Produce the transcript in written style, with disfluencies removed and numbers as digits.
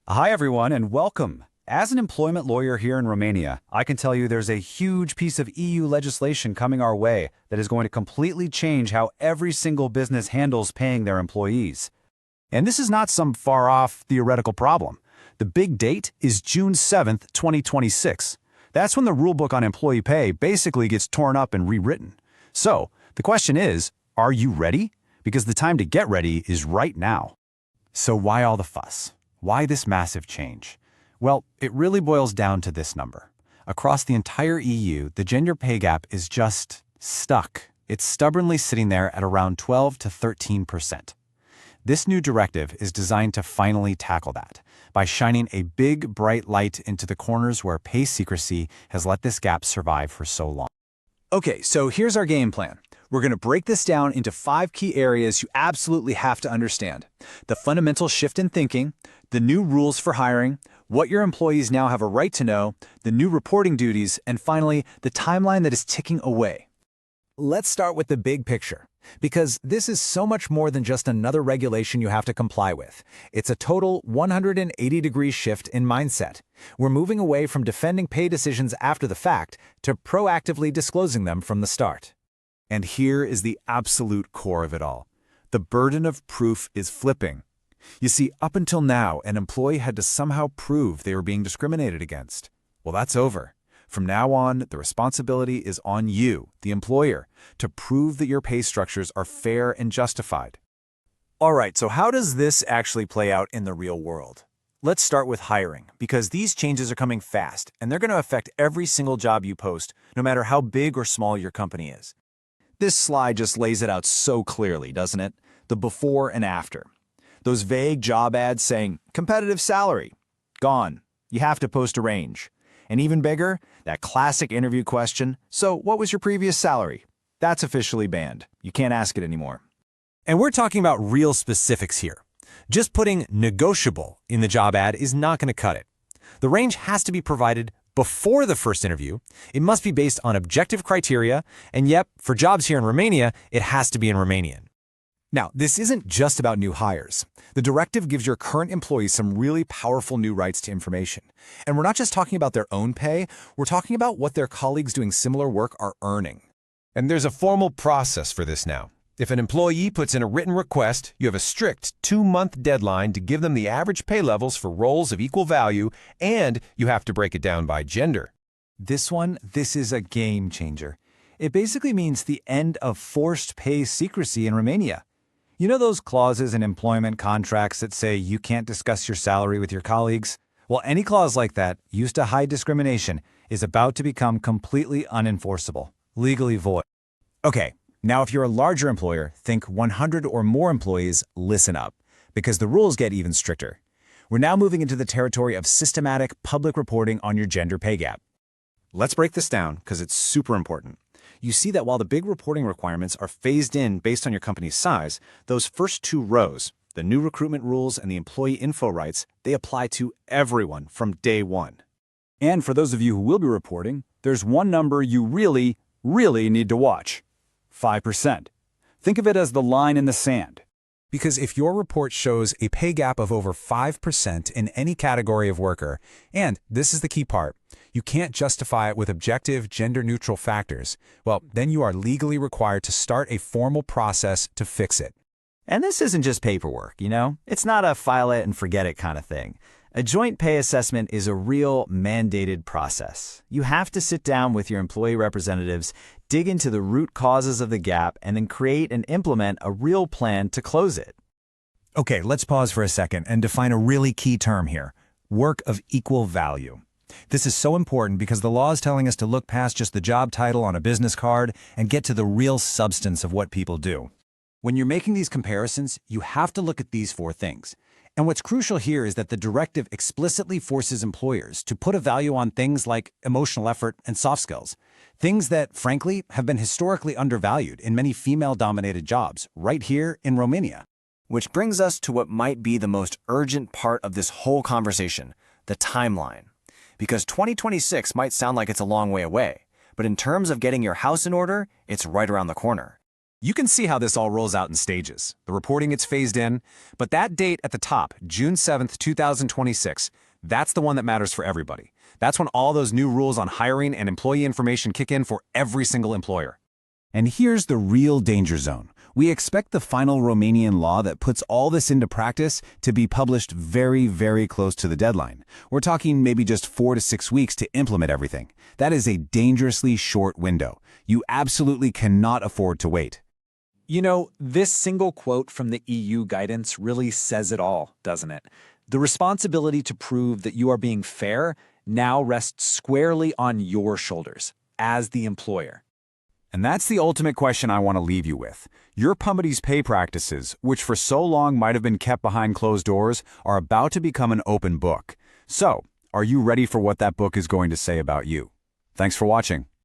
Hi, everyone, and welcome. As an employment lawyer here in Romania, I can tell you there's a huge piece of EU legislation coming our way that is going to completely change how every single business handles paying their employees. And this is not some far-off theoretical problem. The big date is June 7th, 2026. That's when the rulebook on employee pay basically gets torn up and rewritten. So, the question is, are you ready? Because the time to get ready is right now. So why all the fuss? Why this massive change? Well, it really boils down to this number. Across the entire EU, the gender pay gap is just stuck. It's stubbornly sitting there at around 12 to 13%. This new directive is designed to finally tackle that by shining a big, bright light into the corners where pay secrecy has let this gap survive for so long. Okay, so here's our game plan. We're going to break this down into 5 key areas you absolutely have to understand. The fundamental shift in thinking, the new rules for hiring, what your employees now have a right to know, the new reporting duties, and finally, the timeline that is ticking away. Let's start with the big picture, because this is so much more than just another regulation you have to comply with. It's a total 180-degree shift in mindset. We're moving away from defending pay decisions after the fact to proactively disclosing them from the start. And here is the absolute core of it all. The burden of proof is flipping. You see, up until now, an employee had to somehow prove they were being discriminated against. Well, that's over. From now on, the responsibility is on you, the employer, to prove that your pay structures are fair and justified. All right, so how does this actually play out in the real world? Let's start with hiring, because these changes are coming fast, and they're going to affect every single job you post, no matter how big or small your company is. This slide just lays it out so clearly, doesn't it? The before and after. Those vague job ads saying, competitive salary, gone. You have to post a range. And even bigger, that classic interview question, so what was your previous salary? That's officially banned. You can't ask it anymore. And we're talking about real specifics here. Just putting negotiable in the job ad is not going to cut it. The range has to be provided before the first interview. It must be based on objective criteria, and yep, for jobs here in Romania, it has to be in Romanian. Now, this isn't just about new hires. The directive gives your current employees some really powerful new rights to information. And we're not just talking about their own pay, we're talking about what their colleagues doing similar work are earning. And there's a formal process for this now. If an employee puts in a written request, you have a strict 2-month deadline to give them the average pay levels for roles of equal value, and you have to break it down by gender. This is a game changer. It basically means the end of forced pay secrecy in Romania. You know those clauses in employment contracts that say you can't discuss your salary with your colleagues? Well, any clause like that, used to hide discrimination, is about to become completely unenforceable, legally void. Okay. Now, if you're a larger employer, think 100 or more employees, listen up, because the rules get even stricter. We're now moving into the territory of systematic public reporting on your gender pay gap. Let's break this down because it's super important. You see that while the big reporting requirements are phased in based on your company's size, those first 2 rows, the new recruitment rules and the employee info rights, they apply to everyone from day one. And for those of you who will be reporting, there's one number you really, really need to watch. 5%. Think of it as the line in the sand. Because if your report shows a pay gap of over 5% in any category of worker, and this is the key part, you can't justify it with objective, gender-neutral factors, well, then you are legally required to start a formal process to fix it. And this isn't just paperwork, you know? It's not a file it and forget it kind of thing. A joint pay assessment is a real mandated process. You have to sit down with your employee representatives, dig into the root causes of the gap, and then create and implement a real plan to close it. Okay, let's pause for a second and define a really key term here: work of equal value. This is so important because the law is telling us to look past just the job title on a business card and get to the real substance of what people do. When you're making these comparisons, you have to look at these 4 things. And what's crucial here is that the directive explicitly forces employers to put a value on things like emotional effort and soft skills, things that, frankly, have been historically undervalued in many female-dominated jobs right here in Romania. Which brings us to what might be the most urgent part of this whole conversation, the timeline. Because 2026 might sound like it's a long way away, but in terms of getting your house in order, it's right around the corner. You can see how this all rolls out in stages. The reporting gets phased in, but that date at the top, June 7th, 2026, that's the one that matters for everybody. That's when all those new rules on hiring and employee information kick in for every single employer. And here's the real danger zone. We expect the final Romanian law that puts all this into practice to be published very, very close to the deadline. We're talking maybe just 4 to 6 weeks to implement everything. That is a dangerously short window. You absolutely cannot afford to wait. You know, this single quote from the EU guidance really says it all, doesn't it? The responsibility to prove that you are being fair now rests squarely on your shoulders, as the employer. And that's the ultimate question I want to leave you with. Your company's pay practices, which for so long might have been kept behind closed doors, are about to become an open book. So, are you ready for what that book is going to say about you? Thanks for watching.